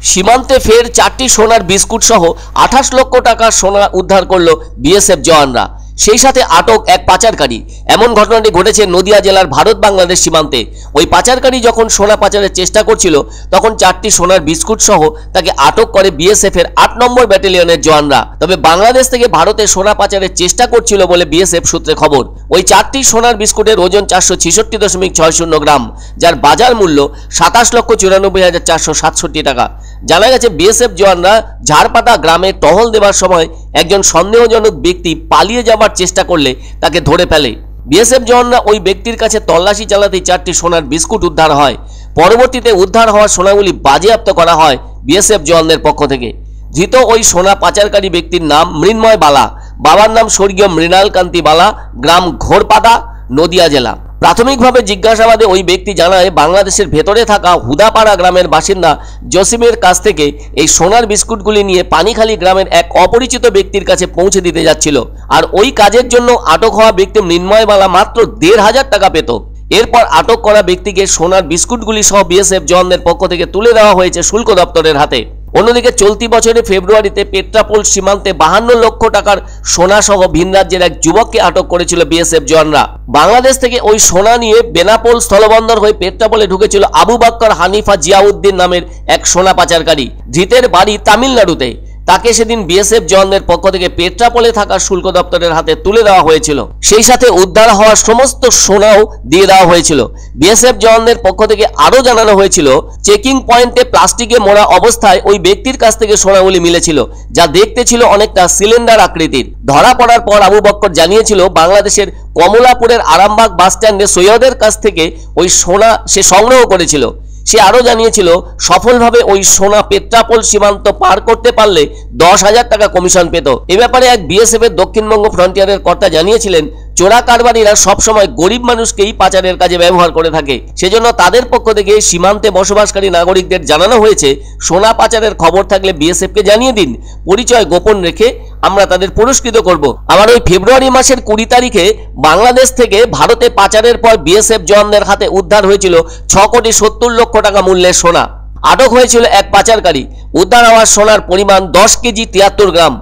সীমান্তে ফের 4টি সোনার বিস্কুট সহ 28 লক্ষ টাকা সোনা উদ্ধার করলো বিএসএফ জওয়ানরা। সেই সাথে আটক এক পাচারকারী। এমন ঘটনাটি ঘটেছে নদিয়া জেলার ভারত বাংলাদেশ সীমান্তে। ওই পাচারকারী যখন সোনা পাচারের চেষ্টা করছিল তখন 4টি সোনার বিস্কুট সহ তাকে আটক করে বিএসএফ এর 8 নম্বর ব্যাটালিয়নের জওয়ানরা। তবে বাংলাদেশ থেকে ভারতে সোনা পাচারের চেষ্টা করছিল বলে বিএসএফ সূত্রে খবর। ওই 4টি সোনার বিস্কুটের ওজন 466.60 গ্রাম, যার বাজার মূল্য 27,94,467 টাকা। জানা গেছে বিএসএফ জওয়ানরা ঝাড়পাতা গ্রামে টহল দেওয়ার সময় একজন সন্দেহজনক ব্যক্তি পালিয়ে যাবার চেষ্টা করলে তাকে ধরে ফেলে। বিএসএফ জওয়ানরা ওই ব্যক্তির কাছে তল্লাশি চালাতেই 4টি সোনার বিস্কুট উদ্ধার হয়। পরবর্তীতে উদ্ধার হওয়া সোনাগুলি বাজেয়াপ্ত করা হয় বিএসএফ জওয়ানদের পক্ষ থেকে। ধৃত ওই সোনা পাচারকারী ব্যক্তির নাম মৃন্ময় বালা, বাবার নাম স্বর্গীয় মৃণাল কান্তি বালা, গ্রাম ঘোরপাদা, নদিয়া জেলা। প্রাথমিকভাবে জিজ্ঞাসাবাদে ওই ব্যক্তি জানায় বাংলাদেশের ভেতরে থাকা হুদাপাড়া গ্রামের বাসিন্দা জসিমের কাছ থেকে এই সোনার বিস্কুটগুলি নিয়ে পানিখালী গ্রামের এক অপরিচিত ব্যক্তির কাছে পৌঁছে দিতে যাচ্ছিল। আর ওই কাজের জন্য আটক হওয়া ব্যক্তি মৃন্ময় বালা মাত্র 1,500 টাকা পেত। এরপর আটক করা ব্যক্তিকে সোনার বিস্কুটগুলি সহ বিএসএফ জওয়ানদের পক্ষ থেকে তুলে দেওয়া হয়েছে শুল্ক দপ্তরের হাতে। অন্যদিকে চলতি বছরের ফেব্রুয়ারিতে পেট্রাপোল সীমান্তে 52 লক্ষ টাকার সোনা সহ ভিন রাজ্যের এক যুবককে আটক করেছিল বিএসএফ জওয়ানরা। বাংলাদেশ থেকে ওই সোনা নিয়ে বেনাপোল স্থলবন্দর হয়ে পেট্রাপোলে ঢুকেছিল আবু বকর হানিফা জিয়াউদ্দিন নামের এক সোনা পাচারকারী। ধৃতের বাড়ি তামিলনাড়ুতে। তাকে সেদিন বিএসএফ জওয়ানদের পক্ষ থেকে পেট্রাপোলে থাকা শুল্ক দপ্তরের হাতে তুলে দেওয়া হয়েছিল। সেই সাথে উদ্ধার হওয়া সমস্ত সোনাও দিয়ে দেওয়া হয়েছিল। বিএসএফ জওয়ানদের পক্ষ থেকে আরও জানানো হয়েছিল চেকিং পয়েন্টে প্লাস্টিকে মোড়া অবস্থায় ওই ব্যক্তির কাছ থেকে সোনাগুলি মিলেছিল, যা দেখতে ছিল অনেকটা সিলিন্ডার আকৃতির। ধরা পড়ার পর আবু বকর জানিয়েছিল বাংলাদেশের কমলাপুরের আরামবাগ বাস স্ট্যান্ডে সৈয়দের কাছ থেকে ওই সোনা সে সংগ্রহ করেছিল। সে আরও জানিয়েছিল সফলভাবে ওই সোনা পেট্রাপোল সীমান্ত পার করতে পারলে 10,000 টাকা কমিশন পেত। এ ব্যাপারে এক বিএসএফ এর দক্ষিণবঙ্গ ফ্রন্টিয়ারের কর্তা জানিয়েছিলেন চোরা কারবারিরা সবসময় গরিব মানুষকেই পাচারের কাজে ব্যবহার করে থাকে। সেজন্য তাদের পক্ষ থেকে সীমান্তে বসবাসকারী নাগরিকদের জানানো হয়েছে সোনা পাচারের খবর থাকলে বিএসএফকে জানিয়ে দিন, পরিচয় গোপন রেখে আমরা তাদের পুরস্কৃত করব। আমার ওই ফেব্রুয়ারি মাসের 20 তারিখে বাংলাদেশ থেকে ভারতে পাচারের পর বিএসএফ জওয়ানদের হাতে উদ্ধার হয়েছিল 6,70 লক্ষ টাকা মূল্যের সোনা। আটক হয়েছিল এক পাচারকারী। উদ্ধার হওয়া সোনার পরিমাণ 10 কেজি 73 গ্রাম।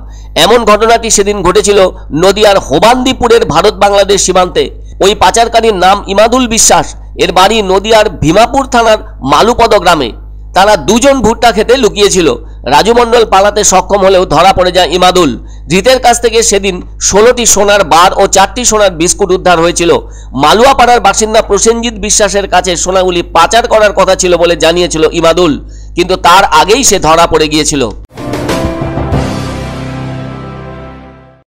এমন ঘটনাটি সেদিন ঘটেছিল নদিয়ার হোবান্দিপুরের ভারত বাংলাদেশ সীমান্তে। ওই পাচারকারীর নাম ইমাদুল বিশ্বাস। এর বাড়ি নদিয়ার ভীমাপুর থানার মালুপদ গ্রামে। তারা দুজন ভুট্টা খেতে লুকিয়েছিল। রাজু মণ্ডল পালাতে সক্ষম হলেও ধরা পড়ে যায় ইমাদুল। ধৃতের কাছ থেকে সেদিন 16টি সোনার বার ও 4টি সোনার বিস্কুট উদ্ধার হয়েছিল। মালুয়াপাড়ার বাসিন্দা প্রসেনজিৎ বিশ্বাসের কাছে সোনাগুলি পাচার করার কথা ছিল বলে জানিয়েছিল ইমাদুল, কিন্তু তার আগেই সে ধরা পড়ে গিয়েছিল।